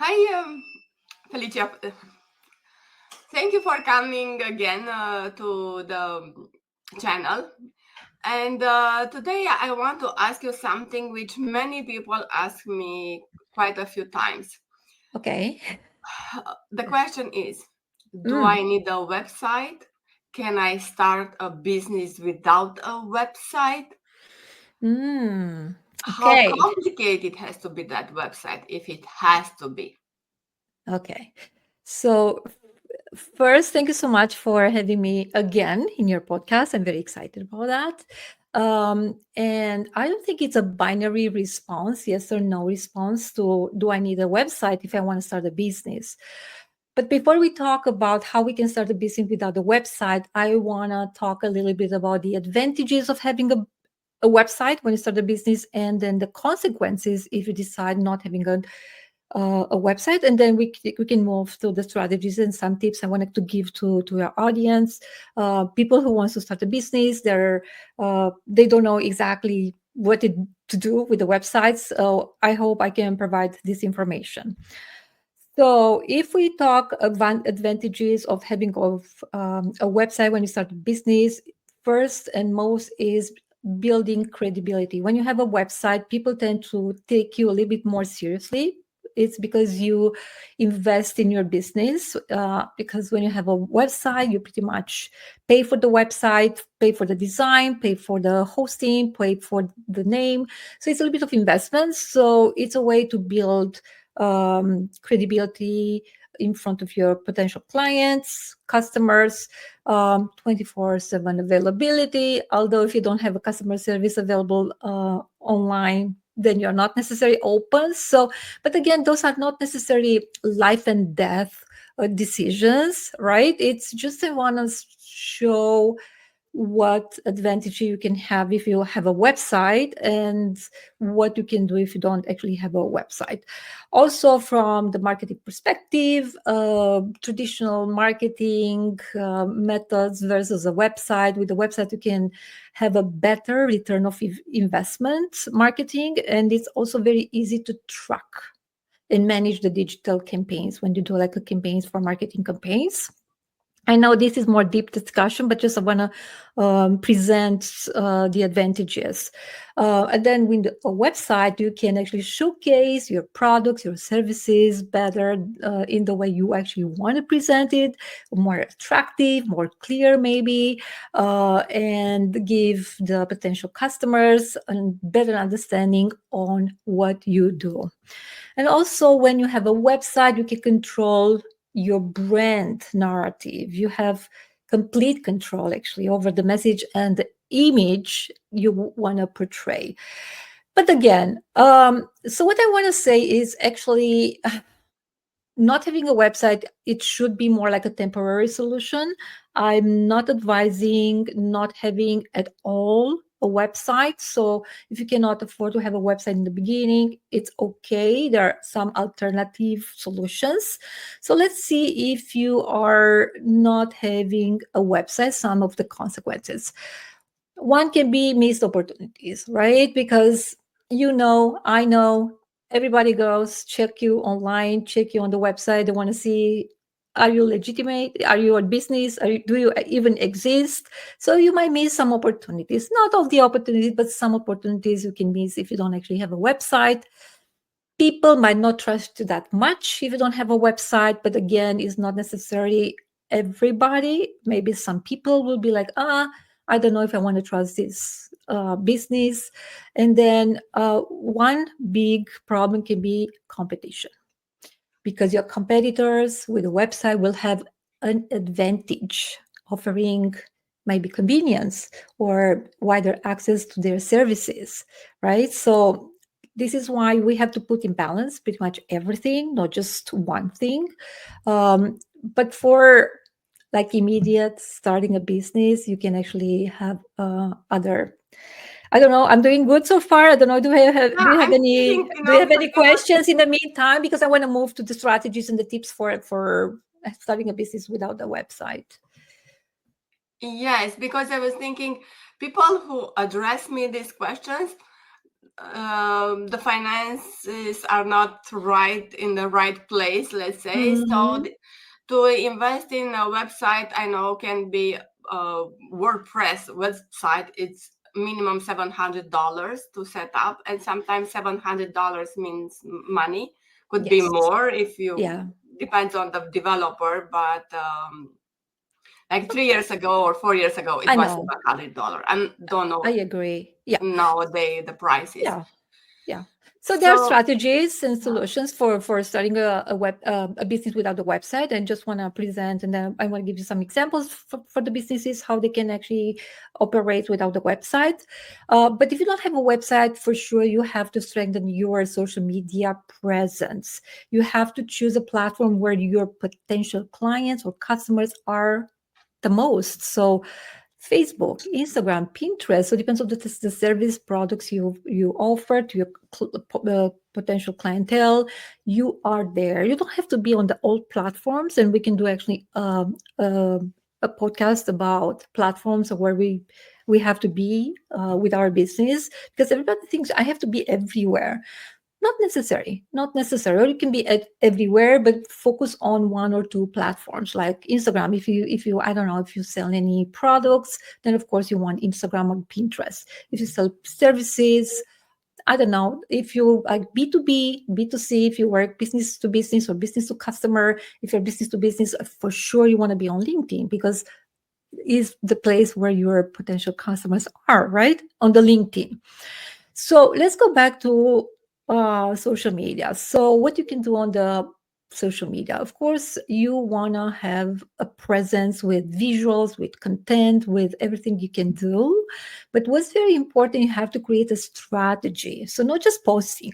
Hi, Felicia. Thank you for coming again to the channel. And today I want to ask you something which many people ask me quite a few times. Okay. The question is, do Mm. I need a website? Can I start a business without a website? Mm. How Okay. complicated has to be that website if it has to be? Okay. So, first, thank you so much for having me again in your podcast. I'm very excited about that. And I don't think it's a binary response, yes or no response to do I need a website if I want to start a business? But before we talk about how we can start a business without a website, I want to talk a little bit about the advantages of having a website when you start a business, and then the consequences if you decide not having a website. And then we can move to the strategies and some tips I wanted to give to your audience. People who wants to start a business, they don't know exactly what to do with the websites. So I hope I can provide this information. So, if we talk advantages of having a website when you start a business, first and most is building credibility. When you have a website, people tend to take you a little bit more seriously. It's because you invest in your business. Because when you have a website, you pretty much pay for the website, pay for the design, pay for the hosting, pay for the name. So it's a little bit of investment. So it's a way to build credibility in front of your potential clients, customers, 24/7 availability. Although if you don't have a customer service available online, then you're not necessarily open. So, but again, those are not necessarily life and death decisions, right? It's just I want to show what advantage you can have if you have a website and what you can do if you don't actually have a website. Also, from the marketing perspective, traditional marketing methods versus a website. With a website, you can have a better return of investment marketing, and it's also very easy to track and manage the digital campaigns when you do like a campaigns for marketing campaigns. I know this is more deep discussion, but just I want to present the advantages. And then with a website, you can actually showcase your products, your services better in the way you actually want to present it, more attractive, more clear, maybe, and give the potential customers a better understanding on what you do. And also, when you have a website, you can control your brand narrative. You have complete control actually over the message and the image you want to portray. But again, so what I want to say is actually not having a website, it should be more like a temporary solution. I'm not advising not having at all a website. So if you cannot afford to have a website in the beginning, it's okay. There are some alternative solutions. So let's see, if you are not having a website, some of the consequences. One can be missed opportunities, right? Because I know everybody goes check you online, check you on the website. They want to see, are you legitimate? Are you a business? Do you even exist? So you might miss some opportunities. Not all the opportunities, but some opportunities you can miss if you don't actually have a website. People might not trust you that much if you don't have a website, but again, it's not necessarily everybody. Maybe some people will be like, I don't know if I want to trust this business. And then one big problem can be competition, because your competitors with a website will have an advantage, offering maybe convenience or wider access to their services, right? So this is why we have to put in balance pretty much everything, not just one thing. But for like immediate starting a business, you can actually have other. I don't know. I'm doing good so far. I don't know. Yeah, I'm thinking, Do you have any because questions in the meantime? Because I want to move to the strategies and the tips for starting a business without a website. yes, because I was thinking people who address me these questions, the finances are not right in the right place, let's say. So Mhm. to invest in a website, I know can be WordPress website. It's minimum $700 to set up, and sometimes $700 means money. Could be Yes. more if you Yeah. depends on the developer, but like 3 years ago or 4 years ago, it I was know. $700. I don't I know agree. Yeah. nowadays the prices. Yeah. Yeah. So there are So strategies and yeah. solutions for starting a business without a website, and just want to present, and then I want to give you some examples for the businesses how they can actually operate without the website. But if you don't have a website, for sure you have to strengthen your social media presence. You have to choose a platform where your potential clients or customers are the most. So Facebook, Instagram, Pinterest. So it depends on the service products you offer to your potential clientele. You are there. You don't have to be on the old platforms, and we can do actually a podcast about platforms where we have to be with our business, because everybody thinks I have to be everywhere. Not necessary, or you can be everywhere, but focus on one or two platforms like Instagram. If you I don't know, if you sell any products, then of course you want Instagram or Pinterest. If you sell services, I don't know, if you like B2B, B2C, if you work business to business or business to customer, if you're business to business, for sure you want to be on LinkedIn, because is the place where your potential customers are, right? On the LinkedIn. So let's go back to social media. So what you can do on the social media, of course, you want to have a presence with visuals, with content, with everything you can do. But what's very important, you have to create a strategy. So not just posting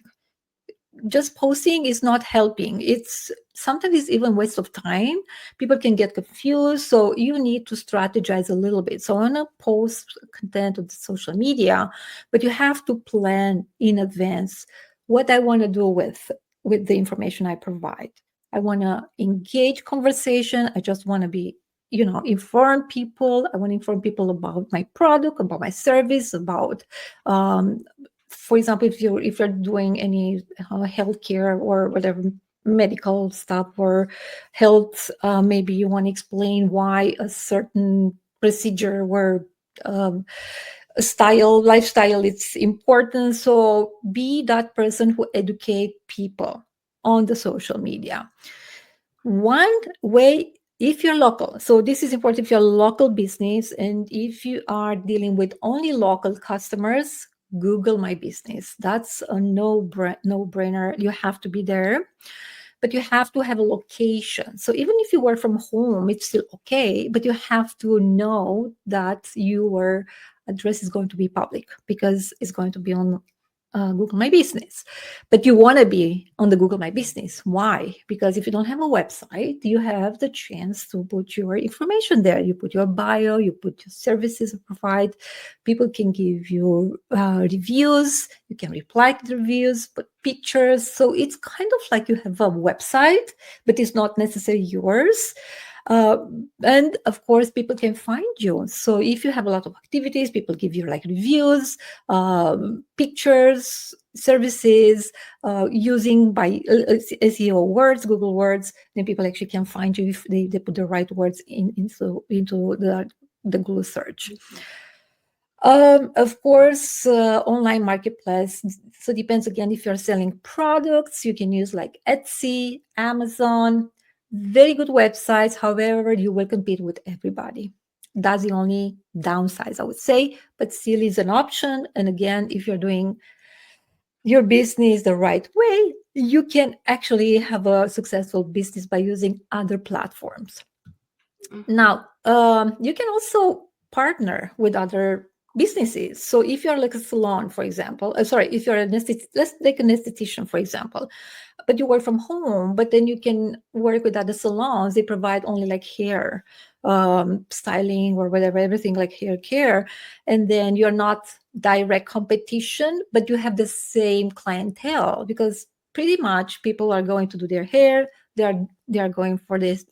is not helping. It's sometimes it's even waste of time. People can get confused, so you need to strategize a little bit. So I want to post content on social media, but you have to plan in advance what I want to do with the information I provide. I want to engage conversation. I just want to be, inform people. I want to inform people about my product, about my service, about um, for example, if you're doing any healthcare or whatever, medical stuff or health, maybe you want to explain why a certain procedure or um, lifestyle, it's important. So be that person who educate people on the social media. One way, if you're local, so this is important, if you're a local business and if you are dealing with only local customers, Google My Business. That's a no brainer. You have to be there, but you have to have a location. So even if you work from home, it's still okay, but you have to know that your address is going to be public, because it's going to be on Google My Business. But you want to be on the Google My Business. Why? Because if you don't have a website, you have the chance to put your information there. You put your bio, you put your services you provide. People can give you reviews. You can reply to the reviews, put pictures. So it's kind of like you have a website, but it's not necessarily yours. Uh, and of course, people can find you. So if you have a lot of activities, people give you like reviews, pictures, services, using by SEO words, Google words, then people actually can find you if they put the right words into the Google search. Of course, online marketplace. So depends again, if you're selling products, you can use like Etsy, Amazon, very good websites. However, you will compete with everybody. That's the only downside, I would say, but still is an option. And again, if you're doing your business the right way, you can actually have a successful business by using other platforms. Mhm. Now, you can also partner with other businesses. So if you're like a salon, for example, sorry, if you're let's take an esthetician, for example, but you work from home, but then you can work with other salons. They provide only like hair styling or whatever, everything like hair care. And then you're not direct competition, but you have the same clientele, because pretty much people are going to do their hair. They are going for this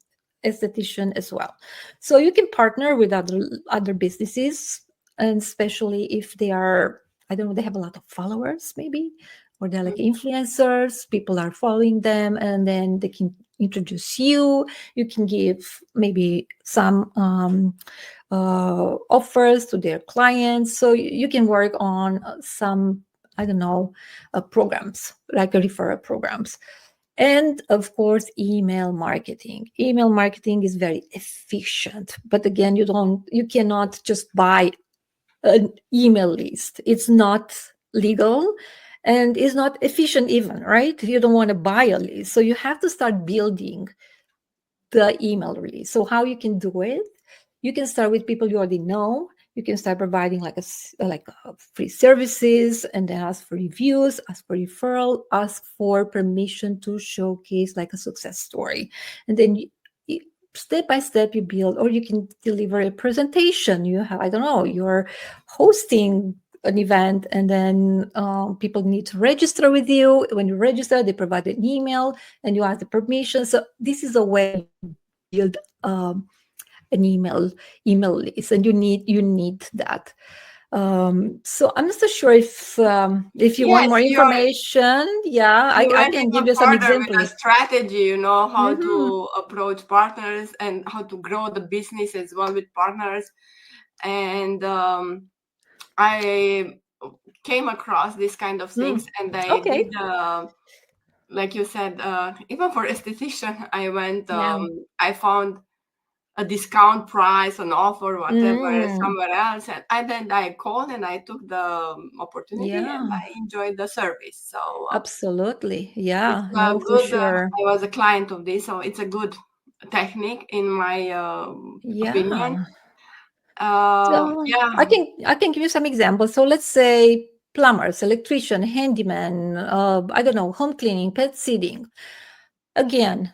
esthetician as well. So you can partner with other businesses, and especially if they are I don't know, they have a lot of followers maybe, or they're like Mhm. influencers, people are following them, and then they can introduce you. You can give maybe some offers to their clients. So you can work on some, I don't know, programs like referral programs. And of course, email marketing. Email marketing is very efficient, but again, you cannot just buy an email list. It's not legal and it's not efficient even, right? You don't want to buy a list. So you have to start building the email release. So how you can do it? You can start with people you already know. You can start providing free services, and then ask for reviews, ask for referral, ask for permission to showcase like a success story, and then step by step you build. Or you can deliver a presentation. You have, I don't know, you're hosting an event, and then people need to register with you. When you register, they provide an email and you ask the permission. So this is a way you build an email list, and you need that. So I'm not so sure if you want Yes, more information. Yeah, you I went can give even you some further with a examples. strategy, how Hmm. to approach partners and how to grow the business as well with partners. And I came across these kind of things, Mm. and I Okay. did, like you said, even for esthetician, I went, Yeah. I found a discount price, an offer, whatever, Mm. somewhere else. And then I called and I took the opportunity and Yeah. I enjoyed the service. So Absolutely. it's Yeah. a No, for good, sure. I was a client of this, so it's a good technique in my opinion. Yeah. So Yeah, I can give you some examples. So let's say plumbers, electrician, handyman, I don't know, home cleaning, pet sitting. Again,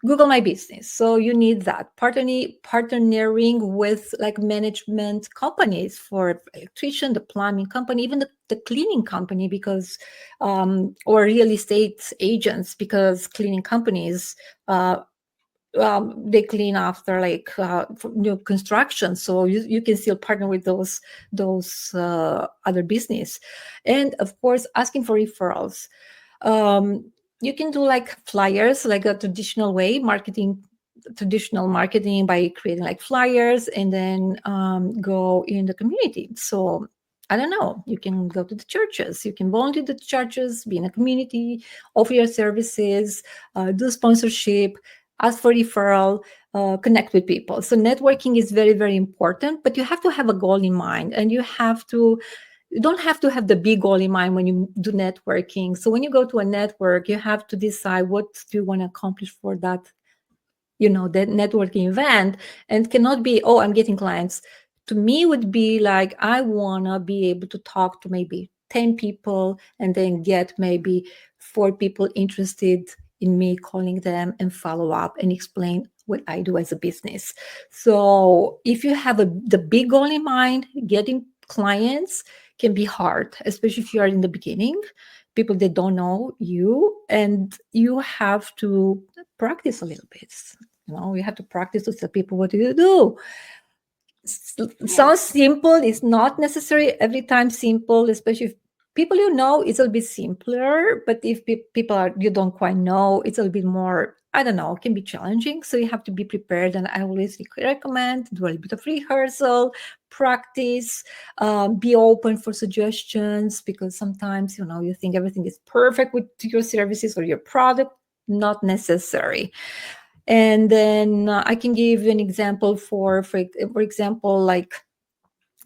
Google My Business. So you need that partnering with like management companies for electrician, the plumbing company, even the cleaning company, because or real estate agents, because cleaning companies uh, they clean after like new construction. So you can still partner with those other business, and of course asking for referrals. um, you can do like flyers, like a traditional marketing by creating like flyers, and then go in the community. So I don't know, you can go to the churches, you can volunteer to the churches, be in a community, offer your services, do sponsorship, ask for referral, connect with people. So networking is very, very important, but you have to have a goal in mind, and you don't have to have the big goal in mind when you do networking. So when you go to a network, you have to decide what do you want to accomplish for that networking event, and cannot be, oh, I'm getting clients. To me would be like, I want to be able to talk to maybe 10 people, and then get maybe 4 people interested in me, calling them and follow up and explain what I do as a business. So if you have the big goal in mind, getting clients can be hard, especially if you are in the beginning, people that don't know you, and you have to practice a little bit. You have to practice to tell people what do you do. yeah, Sounds simple. It's not necessary every time simple, especially if people it's a little bit simpler. But if people you don't quite know, it's a little bit more, I don't know, can be challenging. So you have to be prepared. And I always recommend do a little bit of rehearsal, practice, be open for suggestions, because sometimes, you think everything is perfect with your services or your product. Not necessary. And then I can give you an example for example, like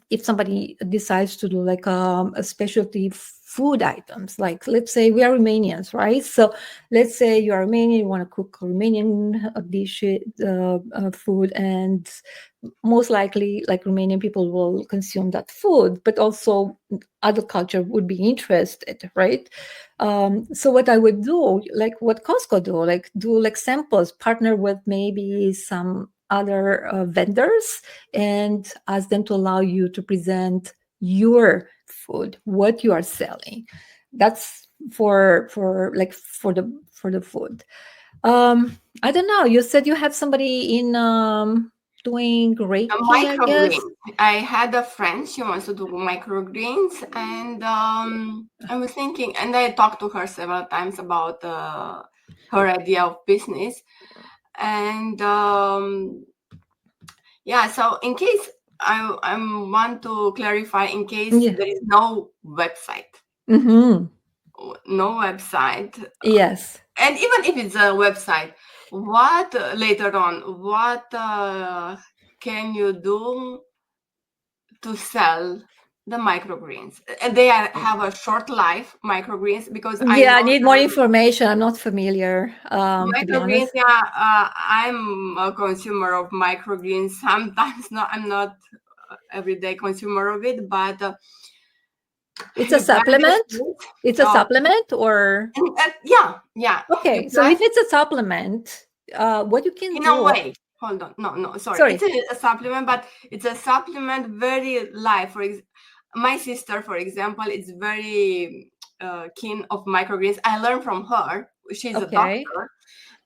if somebody decides to do like a specialty food items, like let's say we are Romanians, right? So let's say you are Romanian, you want to cook Romanian dish, food, and most likely like Romanian people will consume that food, but also other culture would be interested, right? So what I would do, like what Costco do like samples, partner with maybe some other vendors, and ask them to allow you to present your food, what you are selling. That's for the food. I don't know. You said you have somebody in doing A Reiki, I guess. microgreens. I had a friend, she wants to do microgreens, and I was thinking, and I talked to her several times about her idea of business. And yeah, so in case I want to clarify, in case Yeah. there is no website, Mm-hmm. no website, Yes. and even if it's a website, what later on, what can you do to sell the microgreens? And they have a short life microgreens, because I Yeah, I know need more information. I'm not familiar, to be microgreens. honest. Yeah, I'm a consumer of microgreens. Sometimes not. I'm not everyday consumer of it, but It's a you plant the supplement. seeds. It's a Oh, supplement, or yeah, yeah. You okay. So if plant it's a supplement, what you can in a do? way. Hold on. No, no, sorry. It's Sorry. a supplement, but it's a supplement very light. My sister, for example, is very keen of microgreens. I learned from her. She's a Okay. doctor,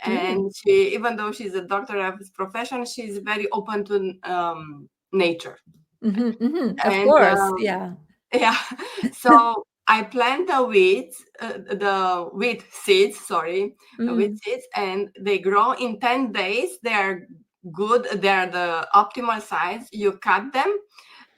Mm. and she, even though she's a doctor of his profession, she's very open to nature. Mm-hmm, mm-hmm. Of And course. Yeah. yeah, so I plant the wheat seeds, sorry, the wheat Mm. seeds, and they grow in 10 days. They're good, they're the optimal size. You cut them,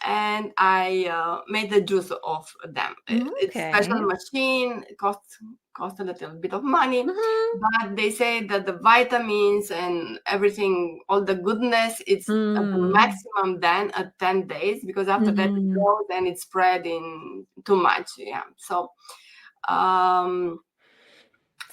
and I made the juice of them. It's special Okay. machine, cost a little bit of money, Mm-hmm. but they say that the vitamins and everything, all the goodness, it's at the Mm. maximum then at 10 days, because after that it Mm-hmm. grows and it's spread in too much. Yeah. So um,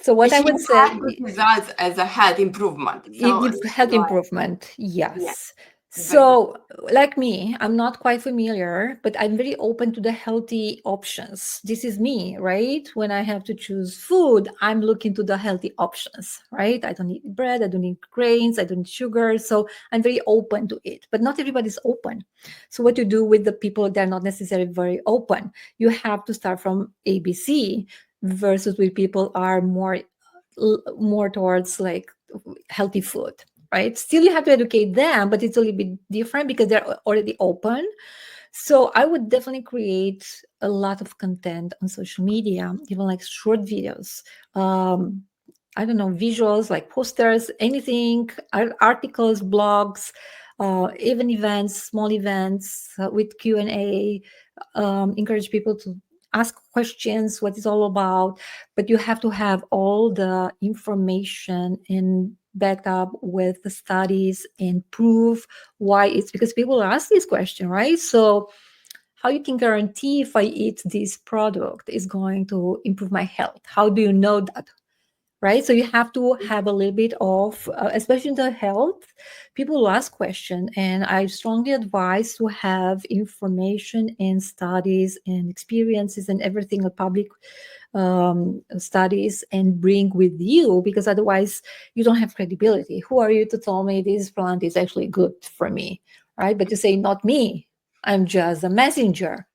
So what I she would had good say, results as a health improvement. So health like, improvement, yeah, yes. very good. So, like me, I'm not quite familiar, but I'm very open to the healthy options. This is me, right? When I have to choose food, I'm looking to the healthy options, right? I don't eat bread, I don't eat grains, I don't eat sugar. So I'm very open to it, but not everybody's open. So what you do with the people that are not necessarily very open, you have to start from ABC versus with people are more towards like healthy food, right? Still you have to educate them, but it's a little bit different because they're already open. So I would definitely create a lot of content on social media, even like short videos, um, I don't know, visuals like posters, anything, articles, blogs, even events, small events, with Q&A. Encourage people to ask questions, what it's all about, but you have to have all the information and back up with the studies and prove why it's, because people ask this question, right? So how you can guarantee if I eat this product is going to improve my health? How do you know that? Right, so you have to have a little bit of, especially in the health, people will ask question, and I strongly advise to have information and studies and experiences and everything, the public studies, and bring with you, because otherwise you don't have credibility. Who are you to tell me this plant is actually good for me, right? But you say, not me, I'm just a messenger.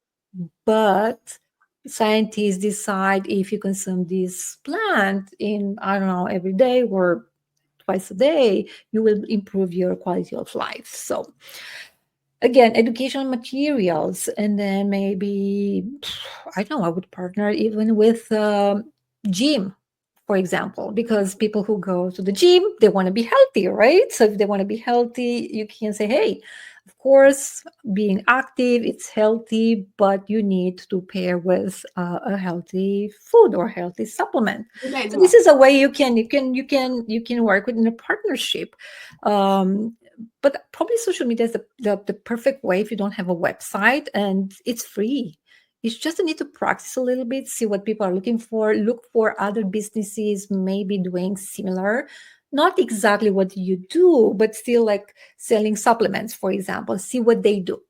But scientists decide if you consume this plant in, I don't know, every day or twice a day, you will improve your quality of life. So again, educational materials, and then maybe, I don't know, I would partner even with gym, for example, because people who go to the gym, they want to be healthy, right? So if they want to be healthy, you can say, hey, of course, being active, it's healthy, but you need to pair with a healthy food or healthy supplement. Good So this idea. is a way you can work within a partnership. um, but probably social media is the perfect way if you don't have a website, and it's free. You just need to practice a little bit, see what people are looking for, look for other businesses maybe doing similar, not exactly what you do, but still like selling supplements, for example. See what they do.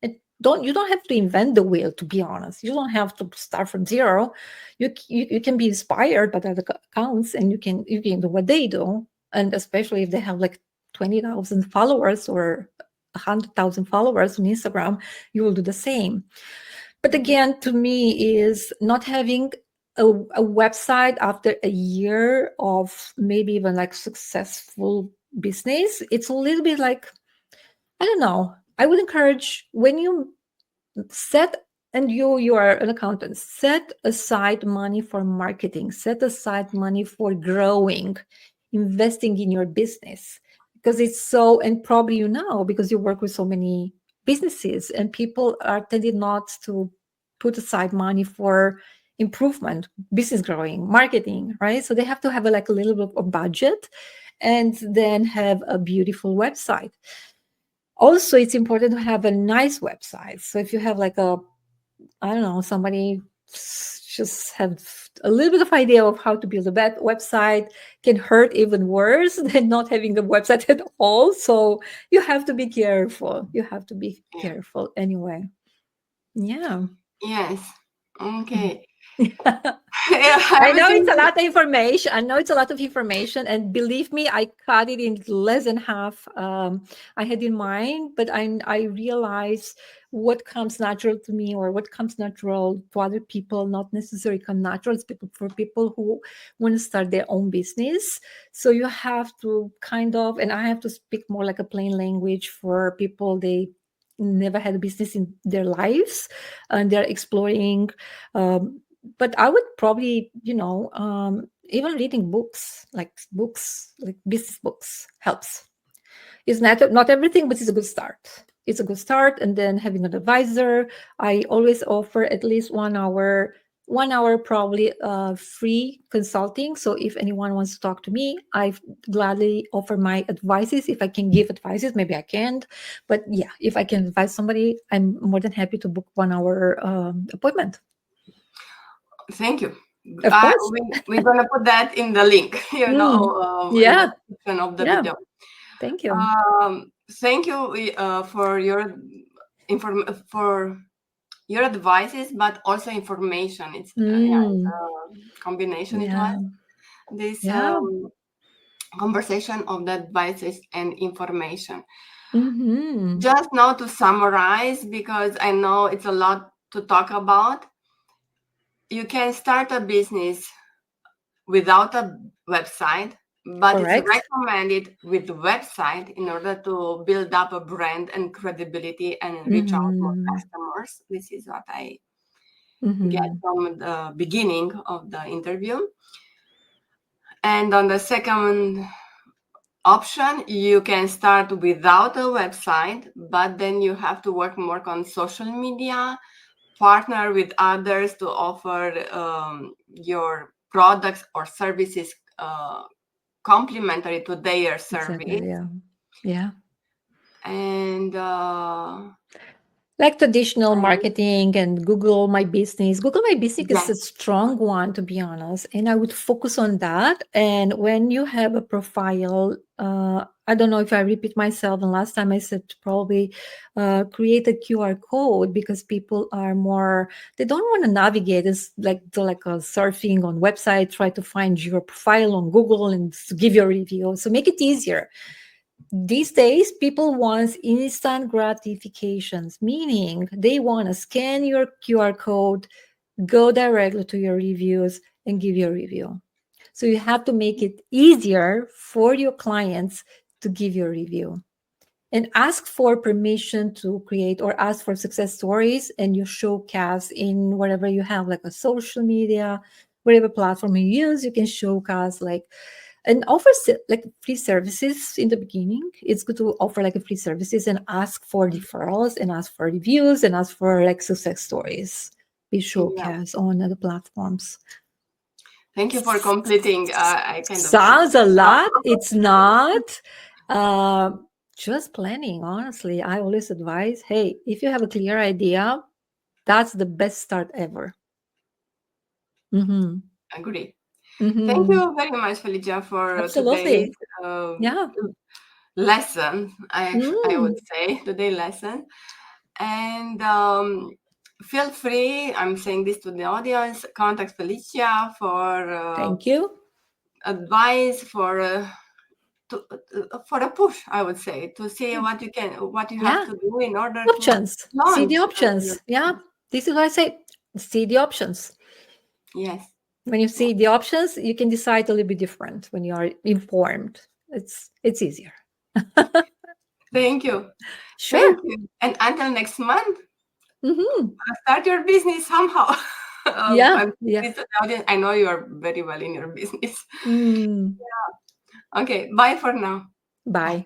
You don't have to invent the wheel, to be honest. You don't have to start from zero. You can be inspired by other accounts, and you can do what they do. And especially if they have like 20,000 followers or 100,000 followers on Instagram, you will do the same. But again, to me, is not having a website after a year of maybe even like successful business. It's a little bit like I don't know. I would encourage when you set and you are an accountant, set aside money for marketing, set aside money for growing, investing in your business, because it's so, and probably you know, because you work with so many businesses and people are tending not to put aside money for improvement, business growing, marketing, right? So they have to have like a little bit of budget and then have a beautiful website. Also, it's important to have a nice website. So if you have like a, I don't know, somebody just have a little bit of idea of how to build a bad website can hurt even worse than not having a website at all. So you have to be careful. You have to be Yeah. careful anyway. Yeah. Yes. Okay. I Yeah, know it's everything. a lot of information. I know it's a lot of information, and believe me, I cut it in less than half. I had in mind, but I realized what comes natural to me or what comes natural to other people, not necessarily come natural. It's people for people who want to start their own business. So you have to kind of, and I have to speak more like a plain language for people they never had a business in their lives and they're exploring. Um, but I would probably, even reading books, like business books helps. It's not everything, but it's a good start. It's a good start. And then having an advisor, I always offer at least 1 hour, 1 hour probably free consulting. So if anyone wants to talk to me, I gladly offer my advices. If I can give advices, maybe I can't. But yeah, if I can advise somebody, I'm more than happy to book 1 hour appointment. Thank you. Of course. We're gonna put that in the link, Mm. in the Yeah. description of the Yeah. video. Thank you. Thank you for your for your advices, but also information. It's yeah, it's Mm. a combination. It was Yeah. this Yeah. conversation of the advices and information. Mm-hmm. Just now to summarize, because I know it's a lot to talk about. You can start a business without a website, but it's Correct. recommended with website in order to build up a brand and credibility and reach out more Mm-hmm. customers. This is what I get Mm-hmm. from the beginning of the interview. And on the second option, you can start without a website, but then you have to work more on social media, partner with others to offer your products or services complementary to their Exactly. service. Yeah. Yeah. And Like traditional and marketing and Google My Business. Google My Business is yes, a strong one, to be honest. And I would focus on that. And when you have a profile, I don't know if I repeat myself. And last time I said probably create a QR code because people are more, they don't want to navigate. It's like surfing on website, try to find your profile on Google and give your review. So make it easier. These days, people want instant gratifications, meaning they want to scan your QR code, go directly to your reviews, and give your review. So you have to make it easier for your clients to give your review and ask for permission to create or ask for success stories and you showcase in whatever you have, like a social media, whatever platform you use, you can showcase like and offer like free services in the beginning. It's good to offer like a free services and ask for referrals and ask for reviews and ask for like success stories. Be yeah. showcased on other platforms. Thank you for completing. I kind of Sounds a now. lot. It's not. Uh, just planning, honestly. I always advise, hey, if you have a clear idea, that's the best start ever. Mm-hmm. Agree. Thank Mm-hmm. you very much, Felicia, for today's Absolutely. um, Yeah. lesson. I would Mm. say today lesson, and feel free. I'm saying this to the audience. Contact Felicia for Thank you. advice for a push. I would say to see what you have Yeah. to do in order to Options. See the launch your options. Yeah. business. This is what I say. See the options. Yes. When you see the options, you can decide a little bit different when you are informed. It's easier. Thank you. Sure. Thank you. And until next month, start your business somehow. Yeah. Yeah. Please, audience, I know you are very well in your business. Mm. Okay, bye for now. Bye.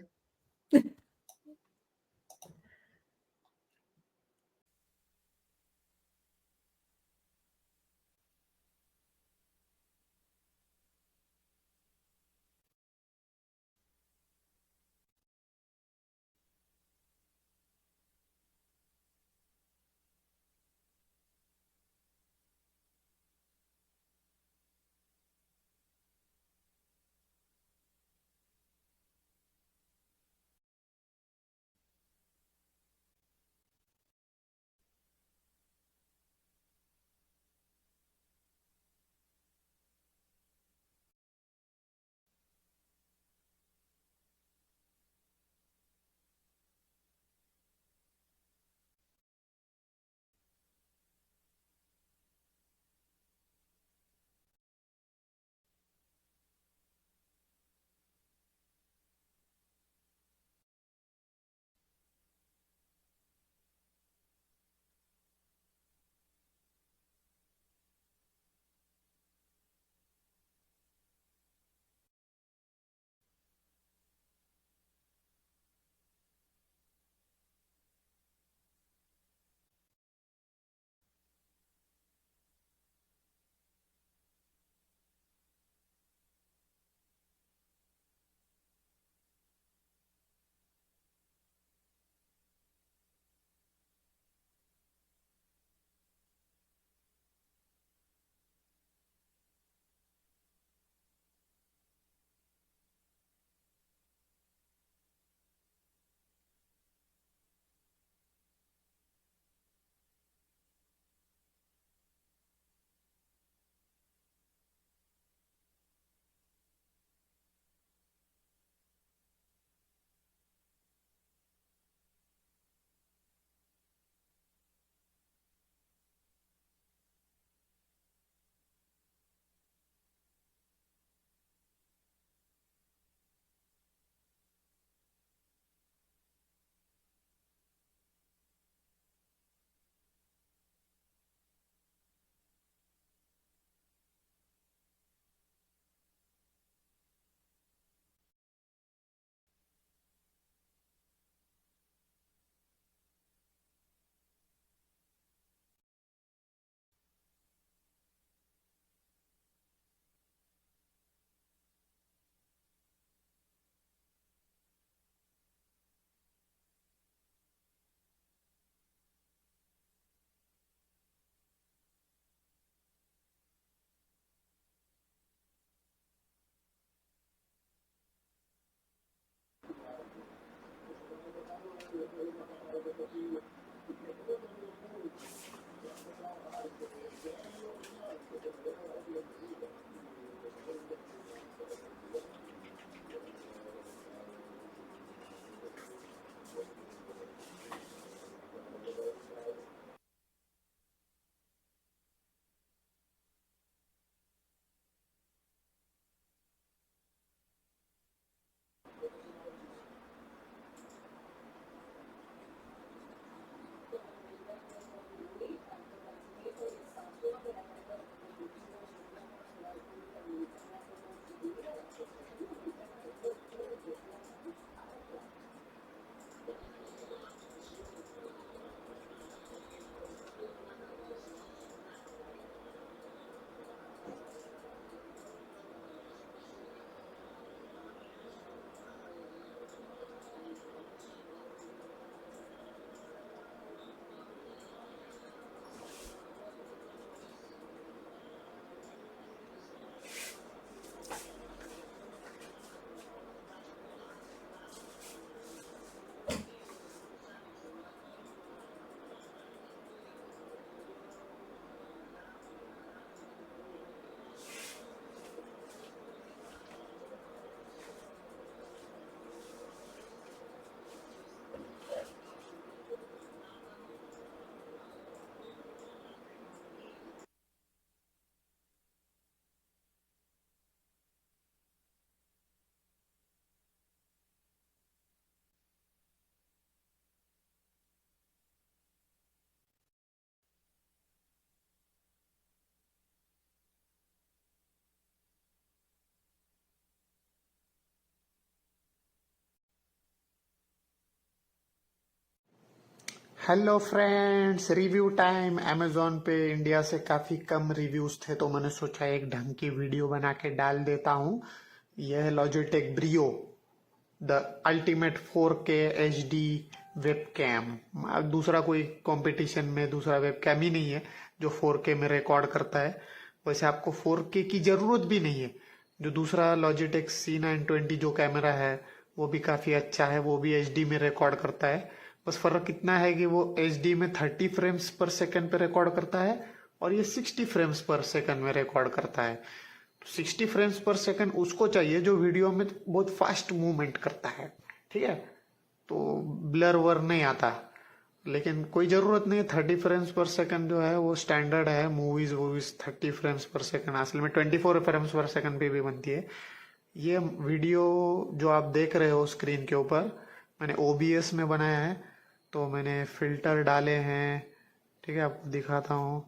Hello friends, review time. Amazon पे India से काफ़ी कम reviews थे तो मैंने सोचा एक ढंग की वीडियो बना के डाल देता हूँ। यह है Logitech Brio, the ultimate 4K HD webcam. दूसरा कोई कंपटीशन में दूसरा वेबकैम ही नहीं है जो 4K में रिकॉर्ड करता है। वैसे आपको 4K की ज़रूरत भी नहीं है। जो दूसरा लॉजिटेक C920 जो कैमरा है वो भी काफ़ी अच्छा है, वो भी HD में रिकॉर्ड करता है। बस फर्क इतना है कि वो HD में 30 फ्रेम्स पर सेकंड पे रिकॉर्ड करता है और ये 60 फ्रेम्स पर सेकंड में रिकॉर्ड करता है। तो 60 फ्रेम्स पर सेकंड उसको चाहिए जो वीडियो में बहुत फास्ट मूवमेंट करता है, ठीक है। तो ब्लर वर नहीं आता, लेकिन कोई ज़रूरत नहीं है। 30 फ्रेम्स पर सेकंड जो है वो स्टैंडर्ड है। मूवीज 30 फ्रेम्स पर सेकंड, असल में 24 फ्रेम्स पर सेकंड पे भी बनती है। ये वीडियो जो आप देख रहे हो स्क्रीन के ऊपर मैंने OBS में बनाया है, तो मैंने फिल्टर डाले हैं, ठीक है। आपको दिखाता हूँ।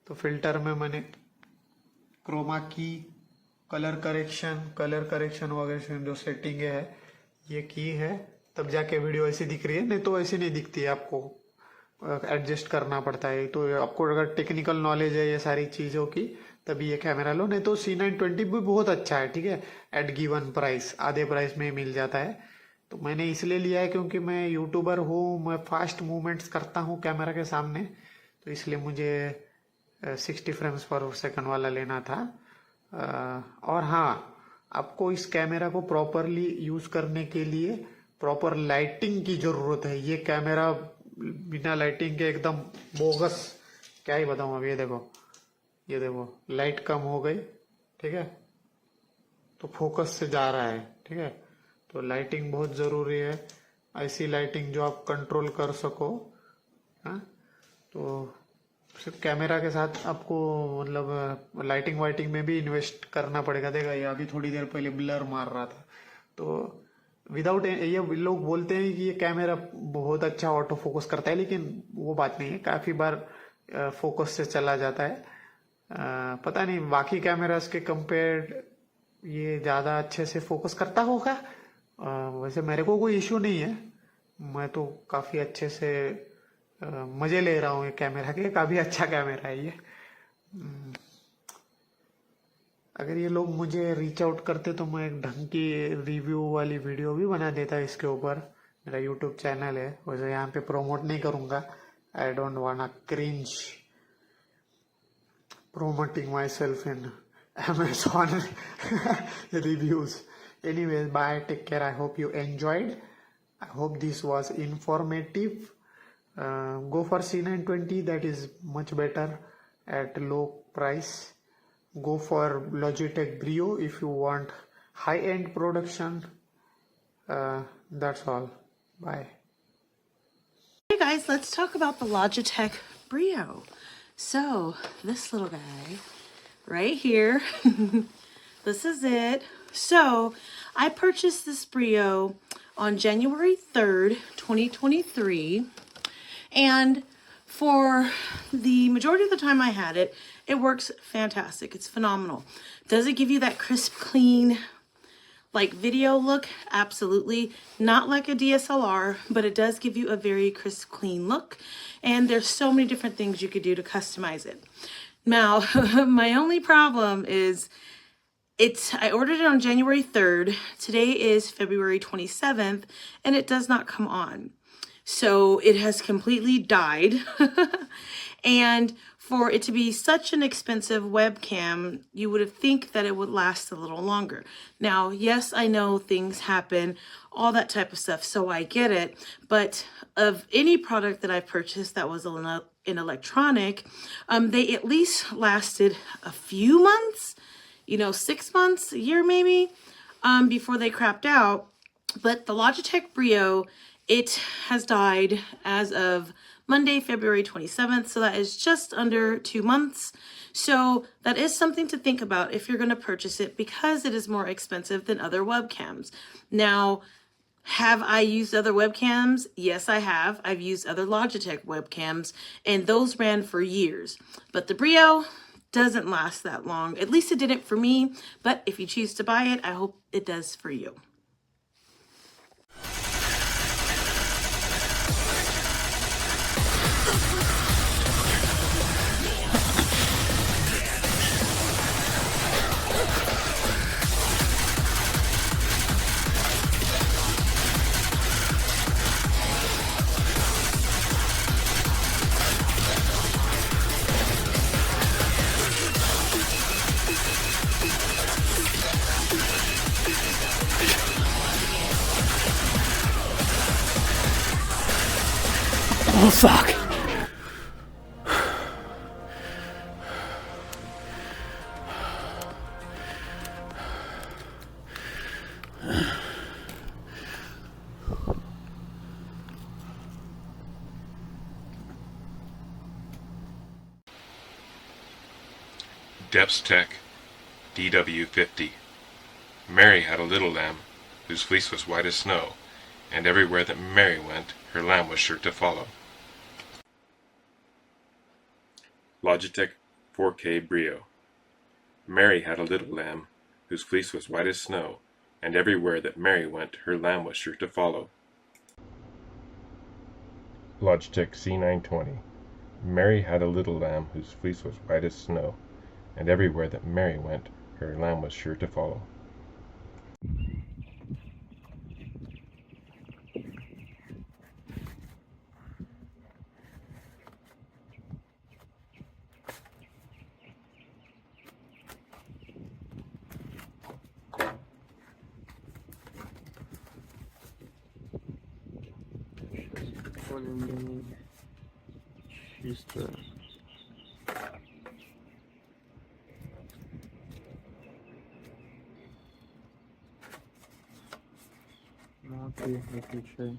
तो फिल्टर में मैंने क्रोमा की, कलर करेक्शन वगैरह जो सेटिंग है ये की है, तब जाके वीडियो ऐसी दिख रही है, नहीं तो ऐसी नहीं दिखती है। आपको एडजस्ट करना पड़ता है। तो आपको अगर टेक्निकल नॉलेज है ये सारी चीज़ों की तभी ये कैमरा लो, नहीं तो C920 भी बहुत अच्छा है, ठीक है। एट गिवन प्राइस, आधे प्राइस में मिल जाता है। तो मैंने इसलिए लिया है क्योंकि मैं यूट्यूबर हूँ, मैं फास्ट मूवमेंट्स करता हूँ कैमरा के सामने, तो इसलिए मुझे 60 फ्रेम्स पर सेकंड वाला लेना था। और हाँ, आपको इस कैमरा को प्रॉपरली यूज़ करने के लिए प्रॉपर लाइटिंग की ज़रूरत है। ये कैमरा बिना लाइटिंग के एकदम बोगस, क्या ही बताऊँ। अब ये देखो लाइट कम हो गई, ठीक है, तो फोकस से जा रहा है, ठीक है। तो लाइटिंग बहुत ज़रूरी है, ऐसी लाइटिंग जो आप कंट्रोल कर सको। हाँ, तो सिर्फ कैमरा के साथ आपको मतलब लाइटिंग वाइटिंग में भी इन्वेस्ट करना पड़ेगा। देखा, ये अभी थोड़ी देर पहले ब्लर मार रहा था। तो विदाउट ये लोग बोलते हैं कि ये कैमरा बहुत अच्छा ऑटो फोकस करता है, लेकिन वो बात नहीं है। काफ़ी बार फोकस से चला जाता है। पता नहीं बाकी कैमरास के कंपेयर ये ज़्यादा अच्छे से फोकस करता होगा। वैसे मेरे को कोई इशू नहीं है, मैं तो काफ़ी अच्छे से मज़े ले रहा हूँ ये कैमरा के। काफ़ी अच्छा कैमरा है ये। अगर ये लोग मुझे रीच आउट करते तो मैं एक ढंग की रिव्यू वाली वीडियो भी बना देता इसके ऊपर। मेरा यूट्यूब चैनल है, वैसे यहाँ पे प्रमोट नहीं करूँगा। I don't want cringe promoting myself in Amazon reviews. Anyways, bye, take care. I hope you enjoyed. I hope this was informative. Go for C920, that is much better at low price. Go for Logitech Brio if you want high-end production. That's all. Bye. Hey guys, let's talk about the Logitech Brio. So this little guy right here, this is it. So I purchased this Brio on January 3rd, 2023. And for the majority of the time I had it, it works fantastic. It's phenomenal. Does it give you that crisp, clean, like video look? Absolutely. Not like a DSLR, but it does give you a very crisp, clean look. And there's so many different things you could do to customize it. Now, my only problem is I ordered it on January 3rd. Today is February 27th, and it does not come on. So it has completely died. And for it to be such an expensive webcam, you would think that it would last a little longer. Now, yes, I know things happen, all that type of stuff, so I get it. But of any product that I've purchased that was an electronic, they at least lasted a few months, 6 months, a year maybe, before they crapped out. But the Logitech Brio, it has died as of Monday, February 27th. So that is just under 2 months. So that is something to think about if you're going to purchase it, because it is more expensive than other webcams. Now, have I used other webcams? Yes, I have. I've used other Logitech webcams, and those ran for years. But the Brio doesn't last that long. At least it didn't for me. But if you choose to buy it, I hope it does for you. Oh, fuck. Depths Tech DW50. Mary had a little lamb, whose fleece was white as snow, and everywhere that Mary went, her lamb was sure to follow. Logitech 4K Brio. Mary had a little lamb, whose fleece was white as snow, and everywhere that Mary went, her lamb was sure to follow. Logitech C920. Mary had a little lamb, whose fleece was white as snow, and everywhere that Mary went, her lamb was sure to follow. Чисто. Ну, окей, выключай.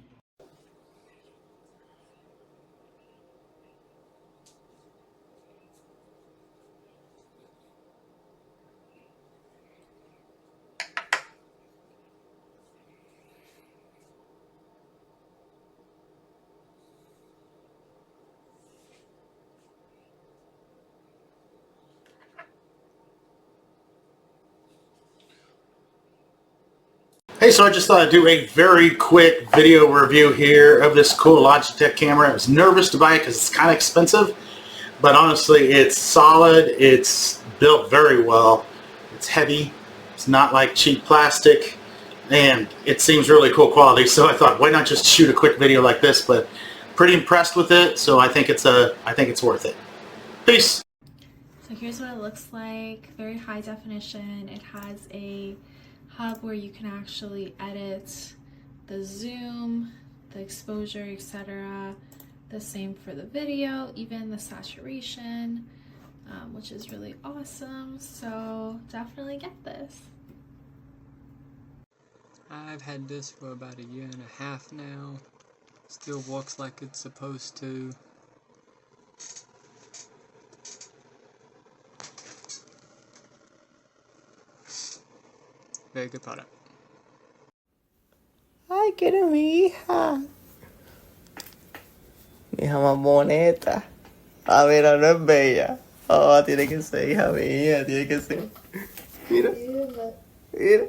Hey, so I just thought I'd do a very quick video review here of this cool Logitech camera. I was nervous to buy it because it's kind of expensive, but honestly, it's solid. It's built very well. It's heavy. It's not like cheap plastic, and it seems really cool quality. So I thought, why not just shoot a quick video like this? But pretty impressed with it. So I think it's worth it. Peace. So here's what it looks like. Very high definition. It has a hub where you can actually edit the zoom, the exposure, etc. The same for the video, even the saturation, which is really awesome. So definitely get this. I've had this for about 1.5 years now. Still works like it's supposed to. Very good product. Ay, que eres mi hija. Mi hija más bonita. Ah, mira, no es bella. Oh, tiene que ser hija mía, tiene que ser. Mira, mira.